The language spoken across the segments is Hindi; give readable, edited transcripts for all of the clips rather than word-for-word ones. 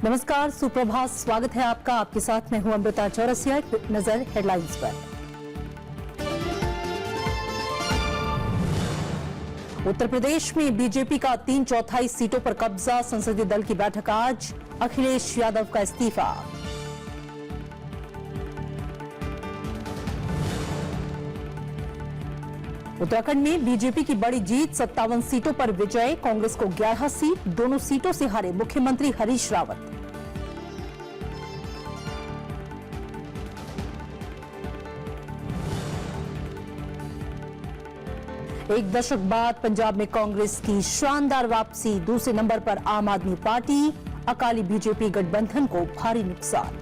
नमस्कार, सुप्रभात। स्वागत है आपका। आपके साथ मैं हूं अमृता चौरसिया। नजर हेडलाइंस पर। उत्तर प्रदेश में बीजेपी का 3/4 सीटों पर कब्जा। संसदीय दल की बैठक आज। अखिलेश यादव का इस्तीफा। उत्तराखंड में बीजेपी की बड़ी जीत, 57 सीटों पर विजय। कांग्रेस को 11 सीट, दोनों सीटों से हारे मुख्यमंत्री हरीश रावत। एक दशक बाद पंजाब में कांग्रेस की शानदार वापसी। दूसरे नंबर पर आम आदमी पार्टी। अकाली बीजेपी गठबंधन को भारी नुकसान।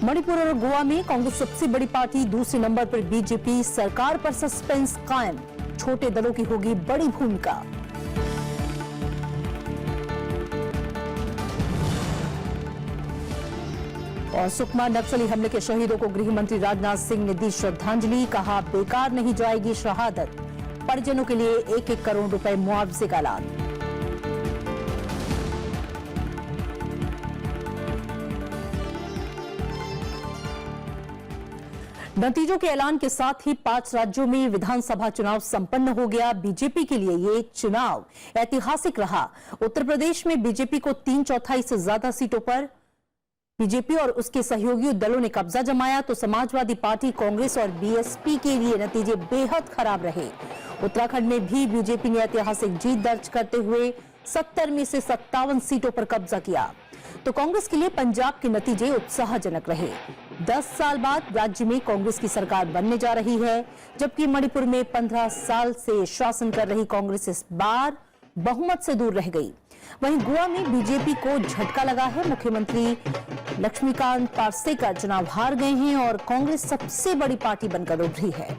मणिपुर और गोवा में कांग्रेस सबसे बड़ी पार्टी। दूसरे नंबर पर बीजेपी। सरकार पर सस्पेंस कायम। छोटे दलों की होगी बड़ी भूमिका। और सुकमा नक्सली हमले के शहीदों को गृह मंत्री राजनाथ सिंह ने दी श्रद्धांजलि। कहा, बेकार नहीं जाएगी शहादत। परिजनों के लिए 1-1 करोड़ रुपए मुआवजे का ऐलान। नतीजों के ऐलान के साथ ही 5 राज्यों में विधानसभा चुनाव संपन्न हो गया। बीजेपी के लिए ये चुनाव ऐतिहासिक रहा। उत्तर प्रदेश में बीजेपी को 3/4 से ज्यादा सीटों पर बीजेपी और उसके सहयोगी दलों ने कब्जा जमाया, तो समाजवादी पार्टी, कांग्रेस और बीएसपी के लिए नतीजे बेहद खराब रहे। उत्तराखंड में भी बीजेपी ने ऐतिहासिक जीत दर्ज करते हुए 70 में से 57 सीटों पर कब्जा किया। तो कांग्रेस के लिए पंजाब के नतीजे उत्साहजनक रहे। 10 साल बाद राज्य में कांग्रेस की सरकार बनने जा रही है, जबकि मणिपुर में 15 साल से शासन कर रही कांग्रेस इस बार बहुमत से दूर रह गई। वहीं गोवा में बीजेपी को झटका लगा है। मुख्यमंत्री लक्ष्मीकांत पार्सेकर चुनाव हार गए हैं और कांग्रेस सबसे बड़ी पार्टी बनकर उभरी है।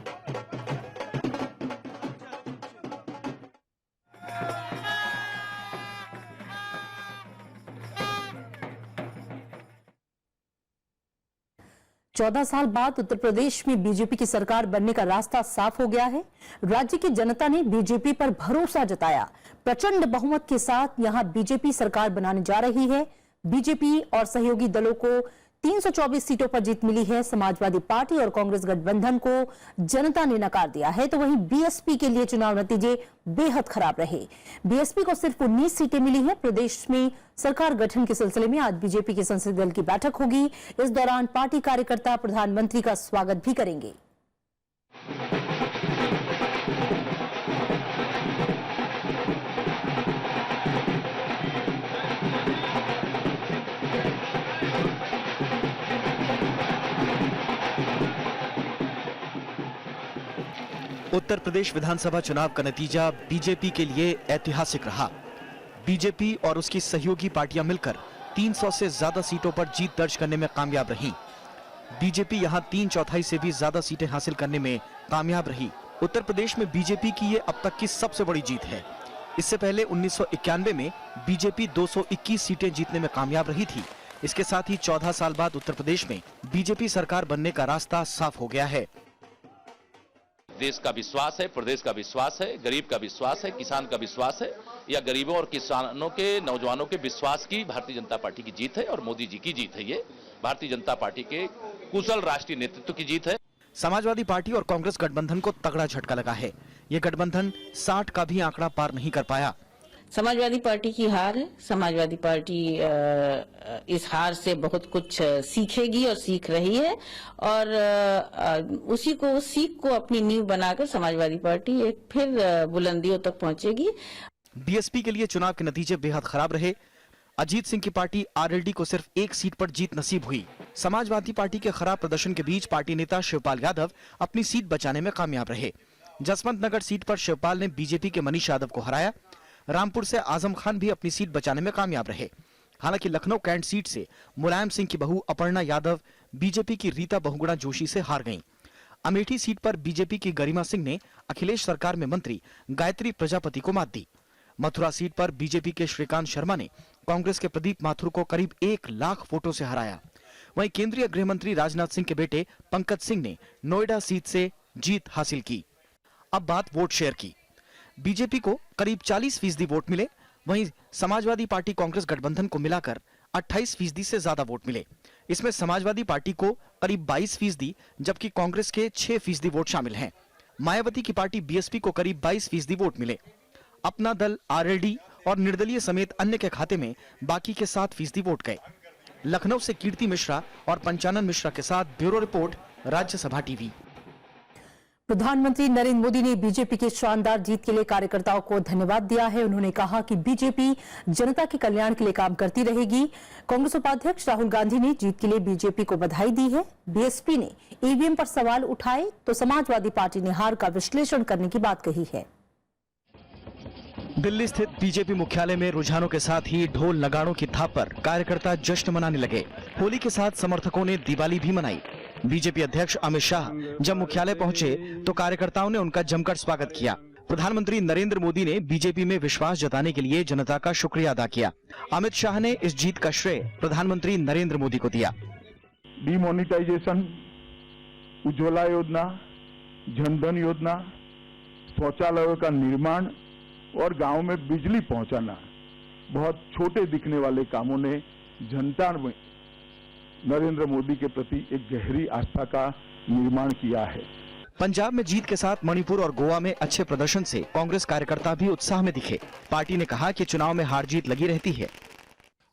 चौदह साल बाद उत्तर प्रदेश में बीजेपी की सरकार बनने का रास्ता साफ हो गया है। राज्य की जनता ने बीजेपी पर भरोसा जताया। प्रचंड बहुमत के साथ यहां बीजेपी सरकार बनाने जा रही है। बीजेपी और सहयोगी दलों को 324 सीटों पर जीत मिली है। समाजवादी पार्टी और कांग्रेस गठबंधन को जनता ने नकार दिया है, तो वहीं बीएसपी के लिए चुनाव नतीजे बेहद खराब रहे। बीएसपी को सिर्फ 19 सीटें मिली हैं। प्रदेश में सरकार गठन के सिलसिले में आज बीजेपी के संसदीय दल की बैठक होगी। इस दौरान पार्टी कार्यकर्ता प्रधानमंत्री का स्वागत भी करेंगे। उत्तर प्रदेश विधानसभा चुनाव का नतीजा बीजेपी के लिए ऐतिहासिक रहा। बीजेपी और उसकी सहयोगी पार्टियां मिलकर 300 से ज्यादा सीटों पर जीत दर्ज करने में कामयाब रहीं। बीजेपी यहां 3/4 से भी ज्यादा सीटें हासिल करने में कामयाब रही। उत्तर प्रदेश में बीजेपी की ये अब तक की सबसे बड़ी जीत है। इससे पहले 1991 में बीजेपी 221 सीटें जीतने में कामयाब रही थी। इसके साथ ही 14 साल बाद उत्तर प्रदेश में बीजेपी सरकार बनने का रास्ता साफ हो गया है। देश का विश्वास है, प्रदेश का विश्वास है, गरीब का विश्वास है, किसान का विश्वास है, या गरीबों और किसानों के, नौजवानों के विश्वास की भारतीय जनता पार्टी की जीत है और मोदी जी की जीत है। ये भारतीय जनता पार्टी के कुशल राष्ट्रीय नेतृत्व की जीत है। समाजवादी पार्टी और कांग्रेस गठबंधन को तगड़ा झटका लगा है। ये गठबंधन 60 का भी आंकड़ा पार नहीं कर पाया। समाजवादी पार्टी की हार है। समाजवादी पार्टी इस हार से बहुत कुछ सीखेगी और सीख रही है, और उस सीख को अपनी नींव बनाकर समाजवादी पार्टी एक फिर बुलंदियों तक पहुंचेगी। बीएसपी के लिए चुनाव के नतीजे बेहद खराब रहे। अजीत सिंह की पार्टी आरएलडी को सिर्फ 1 सीट पर जीत नसीब हुई। समाजवादी पार्टी के खराब प्रदर्शन के बीच पार्टी नेता शिवपाल यादव अपनी सीट बचाने में कामयाब रहे। जसवंत नगर सीट पर शिवपाल ने बीजेपी के मनीष यादव को हराया। रामपुर से आजम खान भी अपनी सीट बचाने में कामयाब रहे। हालांकि लखनऊ कैंट सीट से मुलायम सिंह की बहू अपर्णा यादव बीजेपी की रीता बहुगुणा जोशी से हार गईं। अमेठी सीट पर बीजेपी की गरिमा सिंह ने अखिलेश सरकार में मंत्री गायत्री प्रजापति को मात दी। मथुरा सीट पर बीजेपी के श्रीकांत शर्मा ने कांग्रेस के प्रदीप माथुर को करीब 1 लाख वोटों से हराया। वहीं केंद्रीय गृह मंत्री राजनाथ सिंह के बेटे पंकज सिंह ने नोएडा सीट से जीत हासिल की। अब बात वोट शेयर की। बीजेपी को करीब 40% वोट मिले, वहीं समाजवादी पार्टी कांग्रेस गठबंधन को मिलाकर 28% से ज्यादा वोट मिले। इसमें समाजवादी पार्टी को करीब 22%, जबकि कांग्रेस के 6% वोट शामिल हैं। मायावती की पार्टी बीएसपी को करीब 22% वोट मिले। अपना दल, आरएलडी और निर्दलीय समेत अन्य के खाते में बाकी के 7% वोट गए। लखनऊ से कीर्ति मिश्रा और पंचानन मिश्रा के साथ ब्यूरो रिपोर्ट, राज्यसभा टीवी। प्रधानमंत्री नरेंद्र मोदी ने बीजेपी की शानदार जीत के लिए कार्यकर्ताओं को धन्यवाद दिया है। उन्होंने कहा कि बीजेपी जनता के कल्याण के लिए काम करती रहेगी। कांग्रेस उपाध्यक्ष राहुल गांधी ने जीत के लिए बीजेपी को बधाई दी है। बीएसपी ने ईवीएम पर सवाल उठाए तो समाजवादी पार्टी ने हार का विश्लेषण करने की बात कही है। दिल्ली स्थित बीजेपी मुख्यालय में रुझानों के साथ ही ढोल नगाड़ों की थाप पर कार्यकर्ता जश्न मनाने लगे। होली के साथ समर्थकों ने दिवाली भी मनाई। बीजेपी अध्यक्ष अमित शाह जब मुख्यालय पहुंचे तो कार्यकर्ताओं ने उनका जमकर स्वागत किया। प्रधानमंत्री नरेंद्र मोदी ने बीजेपी में विश्वास जताने के लिए जनता का शुक्रिया अदा किया। अमित शाह ने इस जीत का श्रेय प्रधानमंत्री नरेंद्र मोदी को दिया। डिमोनिटाइजेशन, उज्ज्वला योजना, जनधन योजना, शौचालयों का निर्माण और गांव में बिजली पहुंचाना, बहुत छोटे दिखने वाले कामों ने जनता में नरेंद्र मोदी के प्रति एक गहरी आस्था का निर्माण किया है। पंजाब में जीत के साथ मणिपुर और गोवा में अच्छे प्रदर्शन से कांग्रेस कार्यकर्ता भी उत्साह में दिखे। पार्टी ने कहा कि चुनाव में हार जीत लगी रहती है।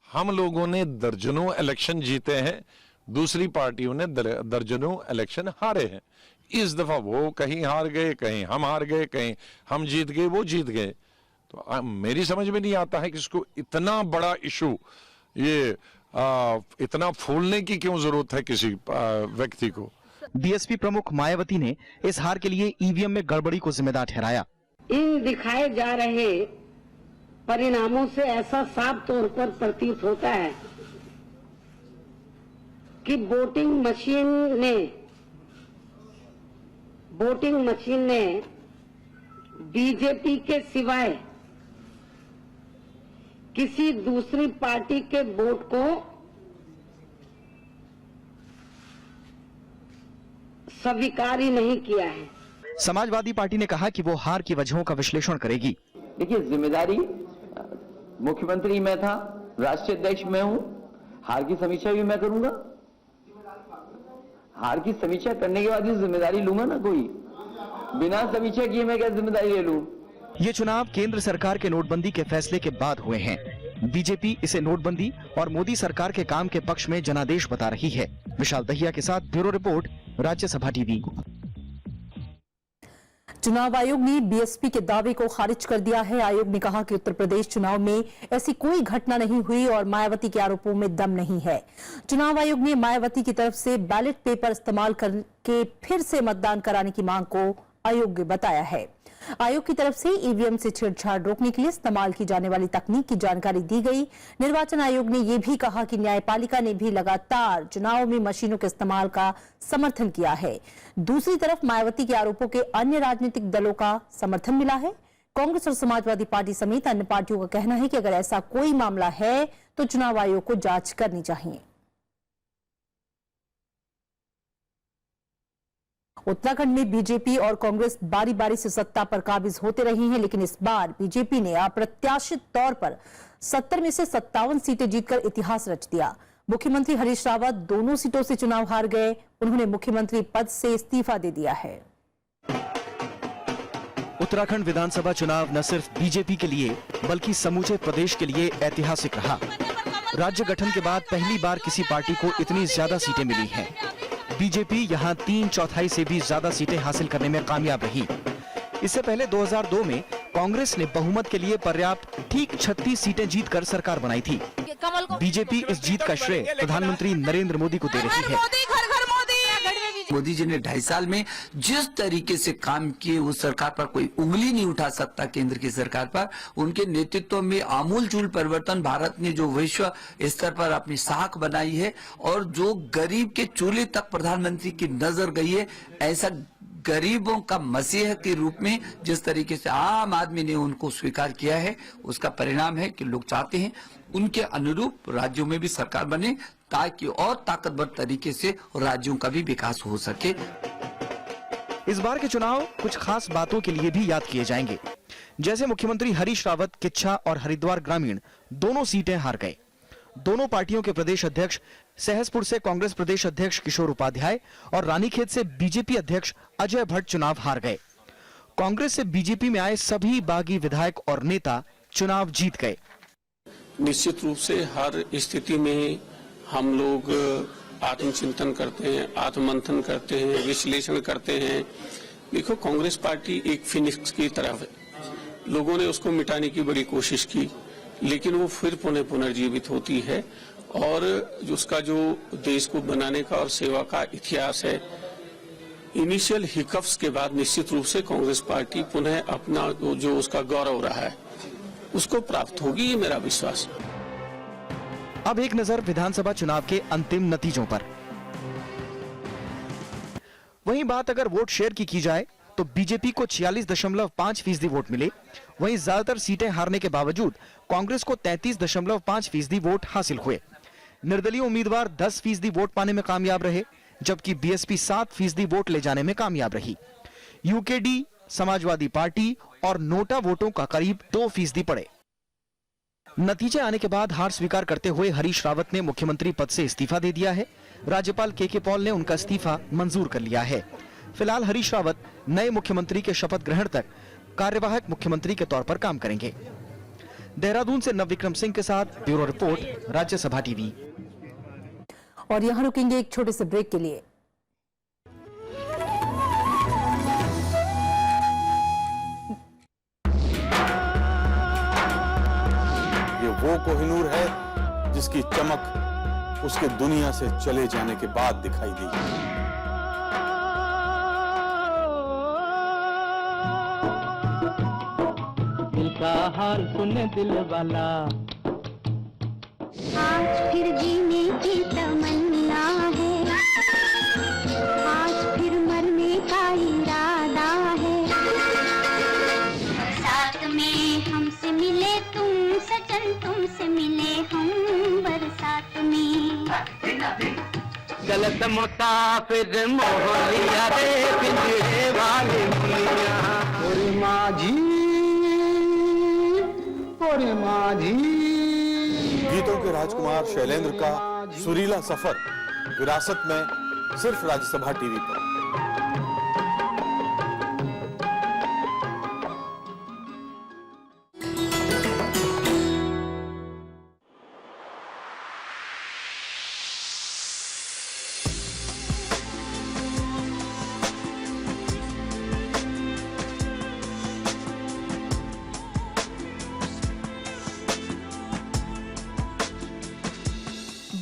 हम लोगों ने दर्जनों इलेक्शन जीते हैं, दूसरी पार्टियों ने दर्जनों इलेक्शन हारे हैं। इस दफा वो कहीं हार गए, कहीं हम हार गए, कहीं हम जीत गए, वो जीत गए। तो मेरी समझ में नहीं आता है कि इसको इतना बड़ा इशू, ये इतना फूलने की क्यों जरूरत है किसी व्यक्ति को। बीएसपी प्रमुख मायावती ने इस हार के लिए ईवीएम में गड़बड़ी को जिम्मेदार ठहराया। इन दिखाए जा रहे परिणामों से ऐसा साफ तौर पर प्रतीत होता है कि वोटिंग मशीन ने बीजेपी के सिवाय किसी दूसरी पार्टी के वोट को स्वीकार ही नहीं किया है। समाजवादी पार्टी ने कहा कि वो हार की वजहों का विश्लेषण करेगी। देखिए, जिम्मेदारी मुख्यमंत्री मैं था, राष्ट्रीय अध्यक्ष मैं हूं, हार की समीक्षा भी मैं करूंगा। हार की समीक्षा करने के बाद ही जिम्मेदारी लूंगा ना, कोई बिना समीक्षा किए मैं क्या जिम्मेदारी ले लूं। ये चुनाव केंद्र सरकार के नोटबंदी के फैसले के बाद हुए हैं। बीजेपी इसे नोटबंदी और मोदी सरकार के काम के पक्ष में जनादेश बता रही है। विशाल दहिया के साथ ब्यूरो रिपोर्ट, राज्यसभा टीवी। चुनाव आयोग ने बीएसपी के दावे को खारिज कर दिया है। आयोग ने कहा कि उत्तर प्रदेश चुनाव में ऐसी कोई घटना नहीं हुई और मायावती के आरोपों में दम नहीं है। चुनाव आयोग ने मायावती की तरफ से बैलेट पेपर इस्तेमाल करके फिर से मतदान कराने की मांग को अयोग्य बताया है। आयोग की तरफ से ईवीएम से छेड़छाड़ रोकने के लिए इस्तेमाल की जाने वाली तकनीक की जानकारी दी गई। निर्वाचन आयोग ने यह भी कहा कि न्यायपालिका ने भी लगातार चुनाव में मशीनों के इस्तेमाल का समर्थन किया है। दूसरी तरफ मायावती के आरोपों के अन्य राजनीतिक दलों का समर्थन मिला है। कांग्रेस और समाजवादी पार्टी समेत अन्य पार्टियों का कहना है कि अगर ऐसा कोई मामला है तो चुनाव आयोग को जांच करनी चाहिए। उत्तराखंड में बीजेपी और कांग्रेस बारी बारी से सत्ता पर काबिज होते रही हैं, लेकिन इस बार बीजेपी ने अप्रत्याशित तौर पर 70 में से 57 सीटें जीतकर इतिहास रच दिया। मुख्यमंत्री हरीश रावत दोनों सीटों से चुनाव हार गए। उन्होंने मुख्यमंत्री पद से इस्तीफा दे दिया है। उत्तराखंड विधानसभा चुनाव न सिर्फ बीजेपी के लिए बल्कि समूचे प्रदेश के लिए ऐतिहासिक रहा। राज्य गठन के बाद पहली बार किसी पार्टी को इतनी ज्यादा सीटें मिली हैं। बीजेपी यहां 3/4 से भी ज्यादा सीटें हासिल करने में कामयाब रही। इससे पहले 2002 में कांग्रेस ने बहुमत के लिए पर्याप्त ठीक 36 सीटें जीतकर सरकार बनाई थी। बीजेपी इस जीत का श्रेय प्रधानमंत्री नरेंद्र मोदी को दे रही है। मोदी जी ने 2.5 साल में जिस तरीके से काम किए, उस सरकार पर कोई उंगली नहीं उठा सकता। केंद्र की सरकार पर उनके नेतृत्व में आमूलचूल परिवर्तन, भारत ने जो विश्व स्तर पर अपनी साख बनाई है और जो गरीब के चूल्हे तक प्रधानमंत्री की नजर गई है, ऐसा गरीबों का मसीह के रूप में जिस तरीके से आम आदमी ने उनको स्वीकार किया है, उसका परिणाम है कि लोग चाहते हैं उनके अनुरूप राज्यों में भी सरकार बने, ताकि और ताकतवर तरीके से राज्यों का भी विकास हो सके। इस बार के चुनाव कुछ खास बातों के लिए भी याद किए जाएंगे। जैसे मुख्यमंत्री हरीश रावत किच्छा और हरिद्वार ग्रामीण दोनों सीटें हार गए। दोनों पार्टियों के प्रदेश अध्यक्ष सहसपुर से कांग्रेस प्रदेश अध्यक्ष किशोर उपाध्याय और रानीखेत से बीजेपी अध्यक्ष अजय भट्ट चुनाव हार गए। कांग्रेस से बीजेपी में आए सभी बागी विधायक और नेता चुनाव जीत गए। निश्चित रूप से हर स्थिति में हम लोग आत्मचिंतन करते हैं, आत्ममंथन करते हैं, विश्लेषण करते हैं। देखो, कांग्रेस पार्टी एक फिनिक्स की तरह है। लोगों ने उसको मिटाने की बड़ी कोशिश की, लेकिन वो फिर पुनर्जीवित होती है और उसका जो देश को बनाने का और सेवा का इतिहास है, इनिशियल हिकअप्स के बाद निश्चित रूप से कांग्रेस पार्टी पुनः अपना जो उसका गौरव रहा है उसको प्राप्त होगी, ये मेरा विश्वास है। अब एक नजर विधानसभा चुनाव के अंतिम नतीजों पर। वहीं बात अगर वोट शेयर की जाए तो बीजेपी को 46.5% वोट मिले। वहीं ज्यादातर सीटें हारने के बावजूद कांग्रेस को 33.5% वोट हासिल हुए। निर्दलीय उम्मीदवार 10% वोट पाने में कामयाब रहे, जबकि बीएसपी 7% वोट ले जाने में कामयाब रही। यूकेडी, समाजवादी पार्टी और नोटा वोटों का करीब 2% पड़े। नतीजे आने के बाद हार स्वीकार करते हुए हरीश रावत ने मुख्यमंत्री पद से इस्तीफा दे दिया है। राज्यपाल के पॉल ने उनका इस्तीफा मंजूर कर लिया है। फिलहाल हरीश रावत नए मुख्यमंत्री के शपथ ग्रहण तक कार्यवाहक मुख्यमंत्री के तौर पर काम करेंगे। देहरादून से नवविक्रम सिंह के साथ ब्यूरो रिपोर्ट, राज्यसभा टीवी। और यहाँ रुकेंगे एक छोटे से ब्रेक के लिए। ये वो कोहिनूर है जिसकी चमक उसके दुनिया से चले जाने के बाद दिखाई दी। दिल का हाल सुने दिल वाला, आज फिर जीने की तमन्ना है, आज फिर मरने का इरादा है। साथ में हमसे मिले तुम सजन, तुमसे मिले हम बरसात में। गलत मुसाफिर मोह लिया रे पिंजरे वाले मियां। ओरे माझी, ओरे माझी। गीतों के राजकुमार शैलेंद्र का सुरीला सफर विरासत में सिर्फ राज्यसभा टीवी पर।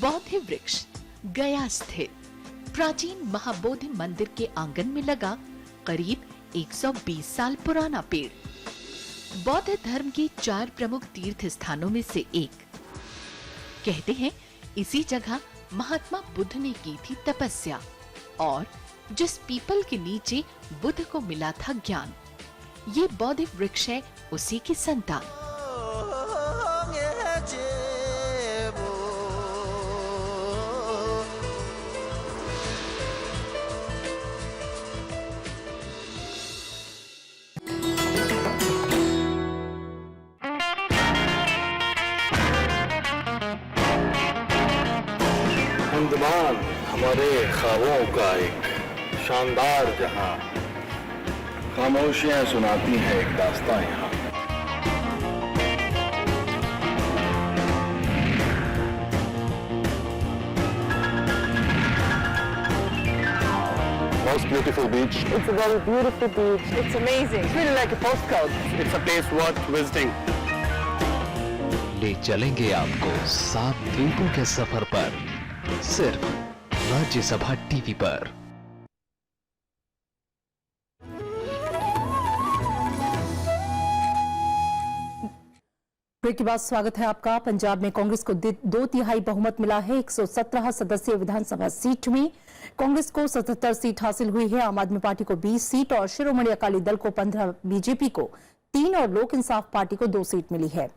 बौद्ध वृक्ष गया स्थित प्राचीन महाबोधि मंदिर के आंगन में लगा करीब 120 साल पुराना पेड़ बौद्ध धर्म के 4 प्रमुख तीर्थ स्थानों में से एक। कहते हैं इसी जगह महात्मा बुद्ध ने की थी तपस्या और जिस पीपल के नीचे बुद्ध को मिला था ज्ञान, ये बौद्ध वृक्ष है उसी की संतान। अंडमान हमारे ख्वाबों का एक शानदार जहां, खामोशियां सुनाती हैं एक दास्तां यहाँ। Most beautiful beach. It's a very beautiful beach. It's amazing. It's really like a postcard. It's a place worth visiting. ले चलेंगे आपको 7 द्वीपों के सफर पर, सिर्फ राज्यसभा टीवी पर। ब्रेक के बाद स्वागत है आपका। पंजाब में कांग्रेस को 2/3 बहुमत मिला है। 117 सदस्यीय विधानसभा सीट में कांग्रेस को 77 सीट हासिल हुई है। आम आदमी पार्टी को 20 सीट और शिरोमणि अकाली दल को 15, बीजेपी को 3 और लोक इंसाफ पार्टी को 2 सीट मिली है।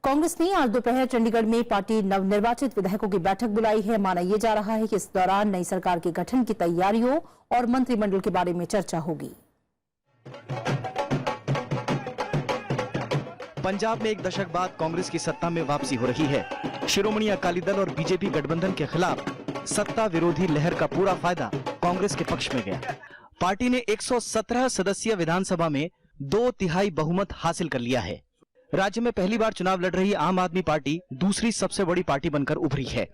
कांग्रेस ने आज दोपहर चंडीगढ़ में पार्टी नवनिर्वाचित विधायकों की बैठक बुलाई है। माना यह जा रहा है कि इस दौरान नई सरकार के गठन की तैयारियों और मंत्रिमंडल के बारे में चर्चा होगी। पंजाब में एक दशक बाद कांग्रेस की सत्ता में वापसी हो रही है। शिरोमणि अकाली दल और बीजेपी गठबंधन के खिलाफ सत्ता विरोधी लहर का पूरा फायदा कांग्रेस के पक्ष में गया। पार्टी ने 117 सदस्यीय विधानसभा में 2/3 बहुमत हासिल कर लिया है। राज्य में पहली बार चुनाव लड़ रही आम आदमी पार्टी दूसरी सबसे बड़ी पार्टी बनकर उभरी है।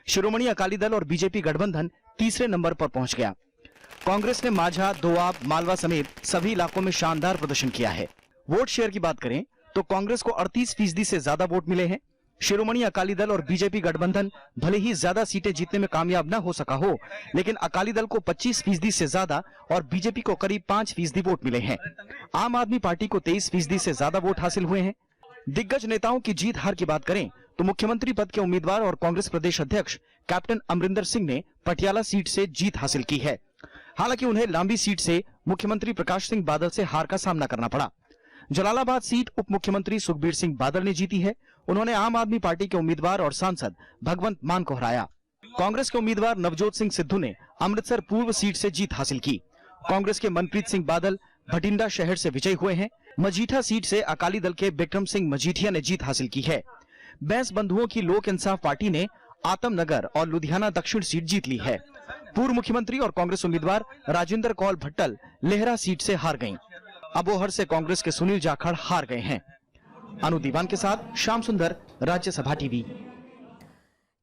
शिरोमणि अकाली दल और बीजेपी गठबंधन तीसरे नंबर पर पहुंच गया। कांग्रेस ने माझा, दोआब, मालवा समेत सभी इलाकों में शानदार प्रदर्शन किया है। वोट शेयर की बात करें तो कांग्रेस को 38% से ज्यादा वोट मिले हैं। शिरोमणि अकाली दल और बीजेपी गठबंधन भले ही ज्यादा सीटें जीतने में कामयाब न हो सका हो, लेकिन अकाली दल को 25% से ज्यादा और बीजेपी को करीब 5% वोट मिले हैं। आम आदमी पार्टी को 23% से ज्यादा वोट हासिल हुए हैं। दिग्गज नेताओं की जीत हार की बात करें तो मुख्यमंत्री पद के उम्मीदवार और कांग्रेस प्रदेश अध्यक्ष कैप्टन अमरिंदर सिंह ने पटियाला सीट से जीत हासिल की है। हालांकि उन्हें लांबी सीट से मुख्यमंत्री प्रकाश सिंह बादल से हार का सामना करना पड़ा। जलालाबाद सीट उप मुख्यमंत्री सुखबीर सिंह बादल ने जीती है। उन्होंने आम आदमी पार्टी के उम्मीदवार और सांसद भगवंत मान को हराया। कांग्रेस के उम्मीदवार नवजोत सिंह सिद्धू ने अमृतसर पूर्व सीट से जीत हासिल की। कांग्रेस के मनप्रीत सिंह बादल भटिंडा शहर से विजयी हुए हैं। मजीठा सीट से अकाली दल के बिक्रम सिंह मजीठिया ने जीत हासिल की है। बैंस बंधुओं की लोक इंसाफ पार्टी ने आतमनगर और लुधियाना दक्षिण सीट जीत ली है। पूर्व मुख्यमंत्री और कांग्रेस उम्मीदवार राजेंद्र कौल भट्टल लेहरा सीट से हार गयीं। अबोहर से कांग्रेस के सुनील जाखड़ हार गए हैं। अनु दीवान के साथ श्याम सुंदर, राज्यसभा टीवी।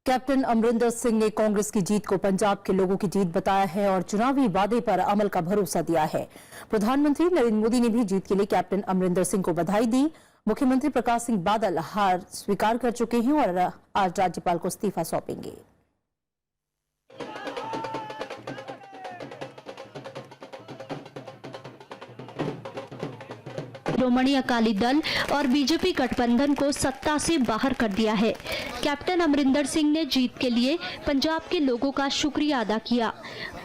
कैप्टन अमरिंदर सिंह ने कांग्रेस की जीत को पंजाब के लोगों की जीत बताया है और चुनावी वादे पर अमल का भरोसा दिया है। प्रधानमंत्री नरेंद्र मोदी ने भी जीत के लिए कैप्टन अमरिंदर सिंह को बधाई दी। मुख्यमंत्री प्रकाश सिंह बादल हार स्वीकार कर चुके हैं और आज राज्यपाल को इस्तीफा सौंपेंगे। शिरोमणि अकाली दल और बीजेपी गठबंधन को सत्ता से बाहर कर दिया है। कैप्टन अमरिंदर सिंह ने जीत के लिए पंजाब के लोगों का शुक्रिया अदा किया।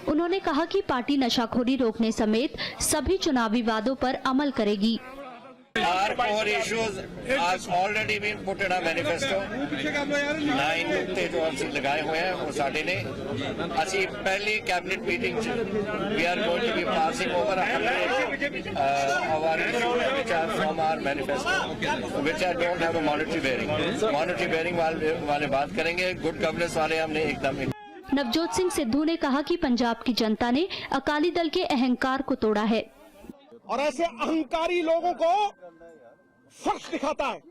उन्होंने कहा कि पार्टी नशाखोरी रोकने समेत सभी चुनावी वादों पर अमल करेगी। Our core issues has already been put in a manifesto. 9 नुक्ते जो ਅਸੀਂ लगाए हुए हैं वो साढ़े ने ਅਸੀਂ पहली cabinet meeting we are going to be passing over 100 our issues which are from our manifesto which I don't have a monetary bearing. Monetary bearing वाले बात करेंगे, गुड गवर्नेंस वाले हमने एकदम। नवजोत सिंह सिद्धू ने कहा कि पंजाब की जनता ने अकाली दल के अहंकार को तोड़ा है और ऐसे अहंकारी लोगों को फर्श दिखाता है।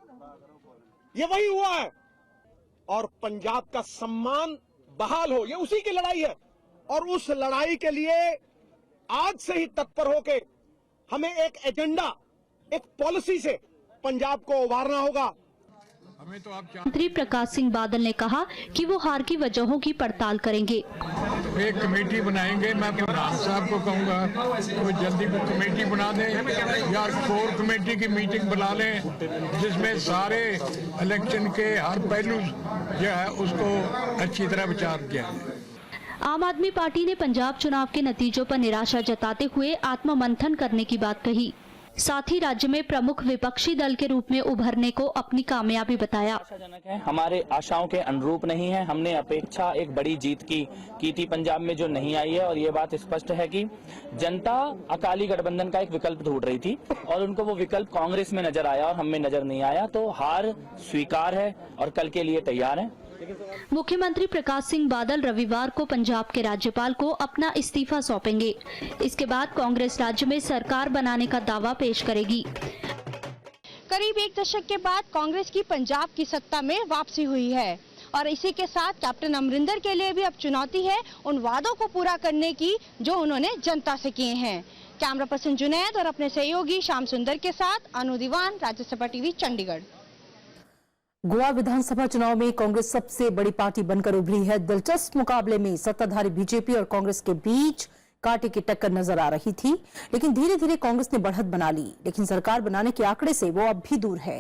ये वही हुआ है और पंजाब का सम्मान बहाल हो, ये उसी की लड़ाई है और उस लड़ाई के लिए आज से ही तत्पर होके हमें एक एजेंडा, एक पॉलिसी से पंजाब को उभारना होगा। मंत्री प्रकाश सिंह बादल ने कहा कि वो हार की वजहों की पड़ताल करेंगे। एक कमेटी बनाएंगे। मैं प्रधान साहब को कहूँगा वो जल्दी वो कमेटी बना दें या कोर कमेटी की मीटिंग बुला लें जिसमें सारे इलेक्शन के हर पहलू जो है उसको अच्छी तरह विचार किया। आम आदमी पार्टी ने पंजाब चुनाव के नतीजों पर निराशा जताते हुए आत्ममंथन करने की बात कही। साथ ही राज्य में प्रमुख विपक्षी दल के रूप में उभरने को अपनी कामयाबी बताया। आशाजनक है, हमारे आशाओं के अनुरूप नहीं है। हमने अपेक्षा एक बड़ी जीत की थी पंजाब में जो नहीं आई है और ये बात स्पष्ट है कि जनता अकाली गठबंधन का एक विकल्प ढूंढ रही थी और उनको वो विकल्प कांग्रेस में नजर आया और हम में नजर नहीं आया। तो हार स्वीकार है और कल के लिए तैयार है। मुख्यमंत्री प्रकाश सिंह बादल रविवार को पंजाब के राज्यपाल को अपना इस्तीफा सौंपेंगे। इसके बाद कांग्रेस राज्य में सरकार बनाने का दावा पेश करेगी। करीब एक दशक के बाद कांग्रेस की पंजाब की सत्ता में वापसी हुई है और इसी के साथ कैप्टन अमरिंदर के लिए भी अब चुनौती है उन वादों को पूरा करने की जो उन्होंने जनता से किए हैं। कैमरा पर्सन जुनैद और अपने सहयोगी श्याम सुंदर के साथ अनु दीवान, राज्यसभा टीवी, चंडीगढ़। गोवा विधानसभा चुनाव में कांग्रेस सबसे बड़ी पार्टी बनकर उभरी है। दिलचस्प मुकाबले में सत्ताधारी बीजेपी और कांग्रेस के बीच कांटे की टक्कर नजर आ रही थी, लेकिन धीरे धीरे कांग्रेस ने बढ़त बना ली। लेकिन सरकार बनाने के आंकड़े से वो अब भी दूर है।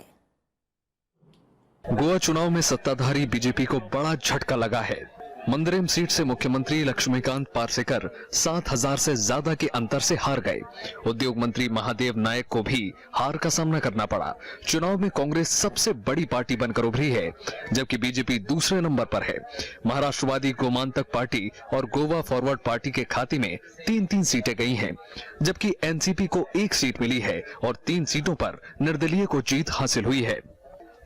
गोवा चुनाव में सत्ताधारी बीजेपी को बड़ा झटका लगा है। मंदिरेम सीट से मुख्यमंत्री लक्ष्मीकांत पार्सेकर 7,000 से ज्यादा के अंतर से हार गए। उद्योग मंत्री महादेव नायक को भी हार का सामना करना पड़ा। चुनाव में कांग्रेस सबसे बड़ी पार्टी बनकर उभरी है, जबकि बीजेपी दूसरे नंबर पर है। महाराष्ट्रवादी गोमांतक पार्टी और गोवा फॉरवर्ड पार्टी के खाते में 3-3 सीटें गई हैं, जबकि एनसीपी को 1 सीट मिली है और 3 सीटों पर निर्दलीय को जीत हासिल हुई है।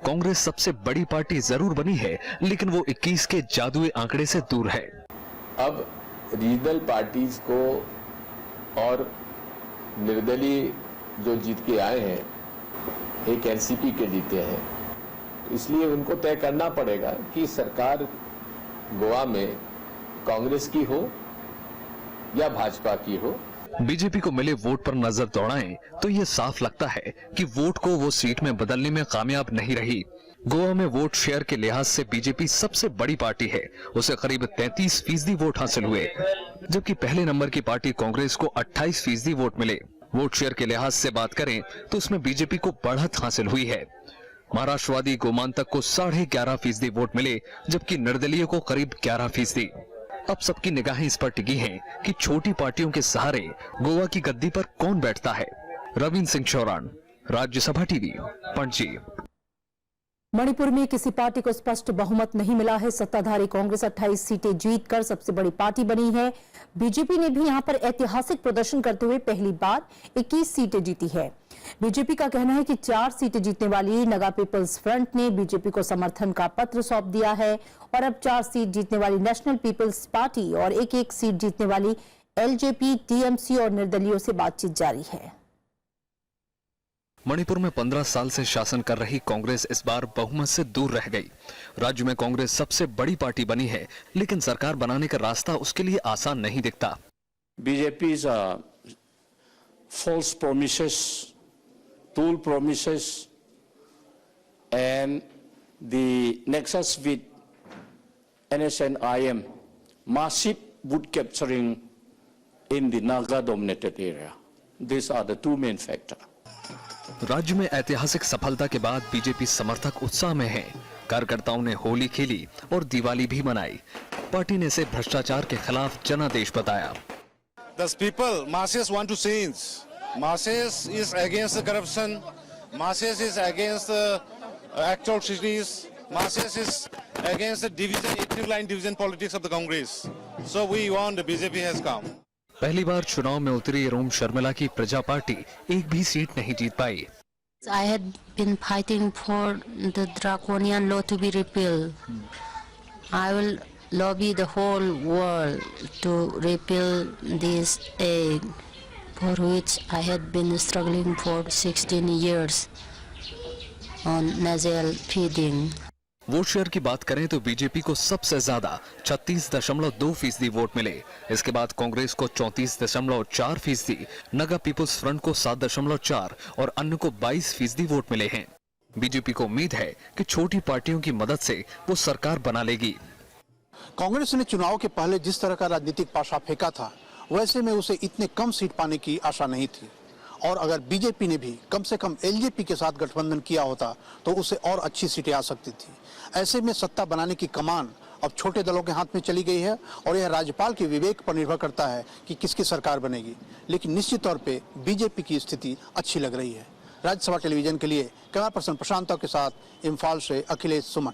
कांग्रेस सबसे बड़ी पार्टी जरूर बनी है, लेकिन वो 21 के जादुई आंकड़े से दूर है। अब रीजनल पार्टीज को और निर्दलीय जो जीत के आए हैं, एक एनसीपी के जीते हैं, इसलिए उनको तय करना पड़ेगा कि सरकार गोवा में कांग्रेस की हो या भाजपा की हो। बीजेपी को मिले वोट पर नजर दौड़ाएं तो ये साफ लगता है कि वोट को वो सीट में बदलने में कामयाब नहीं रही। गोवा में वोट शेयर के लिहाज से बीजेपी सबसे बड़ी पार्टी है, उसे करीब 33% वोट हासिल हुए, जबकि पहले नंबर की पार्टी कांग्रेस को 28% वोट मिले। वोट शेयर के लिहाज से बात करें तो इसमें बीजेपी को बढ़त हासिल हुई है। महाराष्ट्रवादी गोमांतक को 11.5% वोट मिले, जबकि निर्दलीय को करीब 11%। अब सबकी निगाहें इस पर टिकी हैं कि छोटी पार्टियों के सहारे गोवा की गद्दी पर कौन बैठता है। रविंद्र सिंह चौरान, राज्यसभा टीवी, पणजी। मणिपुर में किसी पार्टी को स्पष्ट बहुमत नहीं मिला है। सत्ताधारी कांग्रेस 28 सीटें जीतकर सबसे बड़ी पार्टी बनी है। बीजेपी ने भी यहां पर ऐतिहासिक प्रदर्शन करते हुए पहली बार 21 सीटें जीती है। बीजेपी का कहना है कि 4 सीटें जीतने वाली नगा पीपल्स फ्रंट ने बीजेपी को समर्थन का पत्र सौंप दिया है और अब 4 सीट जीतने वाली नेशनल पीपल्स पार्टी और एक सीट जीतने वाली एलजेपी, टीएमसी और निर्दलीयों से बातचीत जारी है। मणिपुर में 15 साल से शासन कर रही कांग्रेस इस बार बहुमत से दूर रह गई। राज्य में कांग्रेस सबसे बड़ी पार्टी बनी है, लेकिन सरकार बनाने का रास्ता उसके लिए आसान नहीं दिखता। BJP's false promises, tool promises, and the nexus with NSNIM, massive wood capturing in the Naga-dominated area. These are the 2 main factors. राज्य में ऐतिहासिक सफलता के बाद बीजेपी समर्थक उत्साह में हैं। कार्यकर्ताओं ने होली खेली और दिवाली भी मनाई। पार्टी ने इसे भ्रष्टाचार के खिलाफ जनादेश बताया। The people, masses want to change. Masses is against the corruption. Masses is against the atrocities. Masses is against the division, ethnic line division politics of the Congress. So we want the BJP has come. पहली बार चुनाव में उतरी रोम शर्मिला की प्रजा पार्टी एक भी सीट नहीं जीत पाई। I had been fighting for the draconian law to be repealed. I will lobby the whole world to repeal this act for which I had been struggling for 16 years on nasal feeding. Vote share की बात करें तो बीजेपी को सबसे ज्यादा 36.2% वोट मिले। इसके बाद कांग्रेस को 34.4%, नगा पीपल्स फ्रंट को 7.4% और अन्य को 22% वोट मिले हैं। बीजेपी को उम्मीद है कि छोटी पार्टियों की मदद से वो सरकार बना लेगी। कांग्रेस ने चुनाव के पहले जिस तरह का राजनीतिक पाशा फेंका था, वैसे में उसे इतने कम सीट पाने की आशा नहीं थी। और अगर बीजेपी ने भी कम से कम एलजेपी के साथ गठबंधन किया होता तो उसे और अच्छी सीटें आ सकती थी। ऐसे में सत्ता बनाने की कमान अब छोटे दलों के हाथ में चली गई है और यह राज्यपाल के विवेक पर निर्भर करता है कि किसकी सरकार बनेगी। लेकिन निश्चित तौर पे बीजेपी की स्थिति अच्छी लग रही है। राज्यसभा टेलीविजन के लिए कैमरा पर्सन प्रशांत के साथ इम्फाल से अखिलेश सुमन।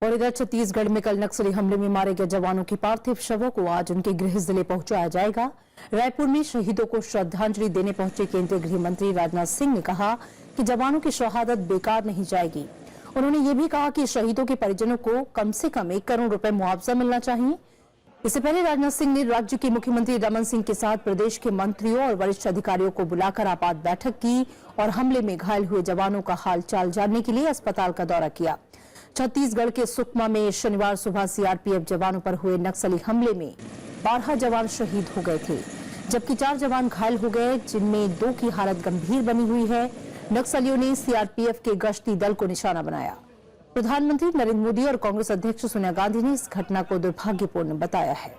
और इधर छत्तीसगढ़ में कल नक्सली हमले में मारे गए जवानों की पार्थिव शवों को आज उनके गृह जिले पहुंचाया जाएगा। रायपुर में शहीदों को श्रद्धांजलि देने पहुंचे केंद्रीय गृह मंत्री राजनाथ सिंह ने कहा कि जवानों की शहादत बेकार नहीं जाएगी। उन्होंने ये भी कहा कि शहीदों के परिजनों को कम से कम 1 करोड़ रुपए मुआवजा मिलना चाहिए। इससे पहले राजनाथ सिंह ने राज्य के मुख्यमंत्री रमन सिंह के साथ प्रदेश के मंत्रियों और वरिष्ठ अधिकारियों को बुलाकर आपात बैठक की और हमले में घायल हुए जवानों का हाल चाल जानने के लिए अस्पताल का दौरा किया। छत्तीसगढ़ के सुकमा में शनिवार सुबह सीआरपीएफ जवानों पर हुए नक्सली हमले में 12 जवान शहीद हो गए थे, जबकि 4 जवान घायल हो गए, जिनमें 2 की हालत गंभीर बनी हुई है। नक्सलियों ने सीआरपीएफ के गश्ती दल को निशाना बनाया। प्रधानमंत्री नरेंद्र मोदी और कांग्रेस अध्यक्ष सोनिया गांधी ने इस घटना को दुर्भाग्यपूर्ण बताया है।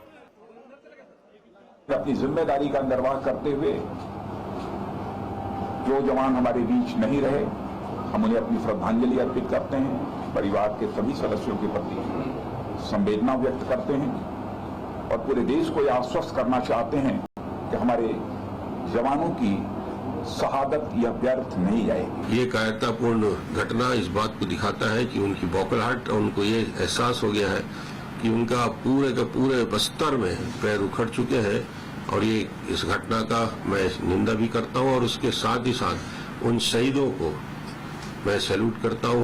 अपनी जिम्मेदारी का निर्वाह करते हुए जो जवान हमारे बीच नहीं रहे, हम उन्हें अपनी श्रद्धांजलि अर्पित करते हैं। परिवार के सभी सदस्यों के प्रति संवेदना व्यक्त करते हैं और पूरे देश को यह आश्वस्त करना चाहते हैं कि हमारे जवानों की शहादत यह व्यर्थ नहीं जाएगी। ये कायरतापूर्ण घटना इस बात को दिखाता है कि उनकी बौखलाहट और उनको ये एहसास हो गया है कि उनका पूरे के पूरे बस्तर में पैर उखड़ चुके हैं और ये इस घटना का मैं निंदा भी करता हूं और उसके साथ ही साथ उन शहीदों को मैं सैल्यूट करता हूं।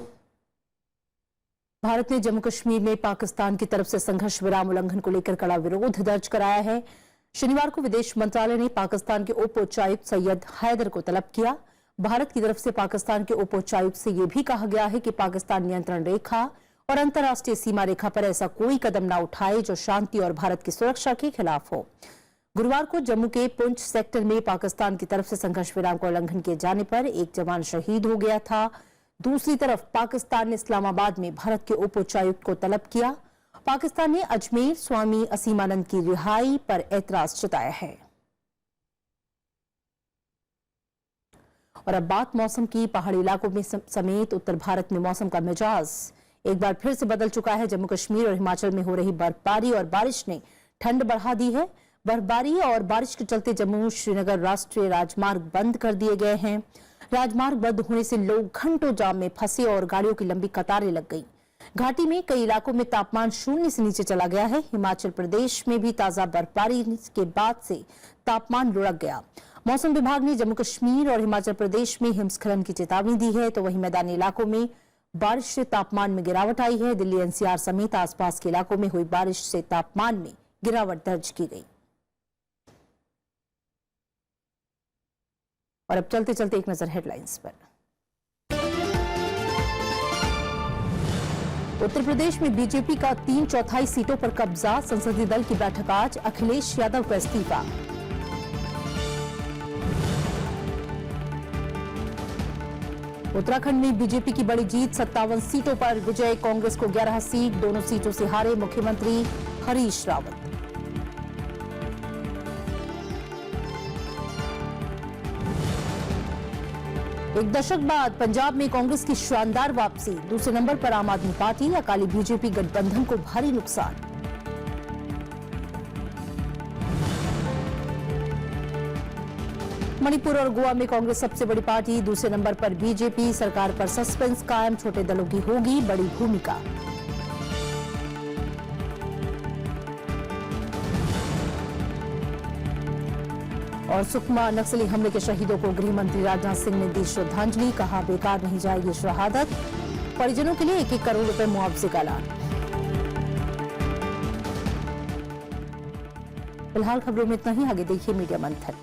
भारत ने जम्मू कश्मीर में पाकिस्तान की तरफ से संघर्ष विराम उल्लंघन को लेकर कड़ा विरोध दर्ज कराया है। शनिवार को विदेश मंत्रालय ने पाकिस्तान के उप उच्चायुक्त सैयद हैदर को तलब किया। भारत की तरफ से पाकिस्तान के उप उच्चायुक्त से यह भी कहा गया है कि पाकिस्तान नियंत्रण रेखा और अंतर्राष्ट्रीय सीमा रेखा पर ऐसा कोई कदम न उठाए जो शांति और भारत की सुरक्षा के खिलाफ हो। गुरुवार को जम्मू के पुंछ सेक्टर में पाकिस्तान की तरफ से संघर्ष विराम का उल्लंघन किए जाने पर एक जवान शहीद हो गया था। दूसरी तरफ पाकिस्तान ने इस्लामाबाद में भारत के उप उच्चायुक्त को तलब किया। पाकिस्तान ने अजमेर स्वामी असीमानंद की रिहाई पर ऐतराज जताया है। और अब बात मौसम की। पहाड़ी इलाकों में समेत उत्तर भारत में मौसम का मिजाज एक बार फिर से बदल चुका है। जम्मू कश्मीर और हिमाचल में हो रही बर्फबारी और बारिश ने ठंड बढ़ा दी है। बर्फबारी और बारिश के चलते जम्मू श्रीनगर राष्ट्रीय राजमार्ग बंद कर दिए गए हैं। राजमार्ग बंद होने से लोग घंटों जाम में फंसे और गाड़ियों की लंबी कतारें लग गई। घाटी में कई इलाकों में तापमान 0 से नीचे चला गया है। हिमाचल प्रदेश में भी ताजा बर्फबारी के बाद से तापमान लुढ़क गया। मौसम विभाग ने जम्मू कश्मीर और हिमाचल प्रदेश में हिमस्खलन की चेतावनी दी है, तो वहीं मैदानी इलाकों में बारिश से तापमान में गिरावट आई है। दिल्ली एनसीआर समेत आसपास के इलाकों में हुई बारिश से तापमान में गिरावट दर्ज की गई। और अब चलते चलते एक नजर हेडलाइंस पर। उत्तर प्रदेश में बीजेपी का 3/4 सीटों पर कब्जा। संसदीय दल की बैठक आज। अखिलेश यादव का इस्तीफा। उत्तराखंड में बीजेपी की बड़ी जीत। 57 सीटों पर विजय। कांग्रेस को 11 सीट। दोनों सीटों से हारे मुख्यमंत्री हरीश रावत। एक दशक बाद पंजाब में कांग्रेस की शानदार वापसी। दूसरे नंबर पर आम आदमी पार्टी। अकाली बीजेपी गठबंधन को भारी नुकसान। मणिपुर और गोवा में कांग्रेस सबसे बड़ी पार्टी। दूसरे नंबर पर बीजेपी। सरकार पर सस्पेंस कायम। छोटे दलों की होगी बड़ी भूमिका। और सुकमा नक्सली हमले के शहीदों को गृह मंत्री राजनाथ सिंह ने दी श्रद्धांजलि। कहा बेकार नहीं जाएगी शहादत। परिजनों के लिए 1-1 करोड़ रुपए मुआवजे का ऐलान। फिलहाल खबरों में इतना ही। आगे देखिए मीडिया मंथन।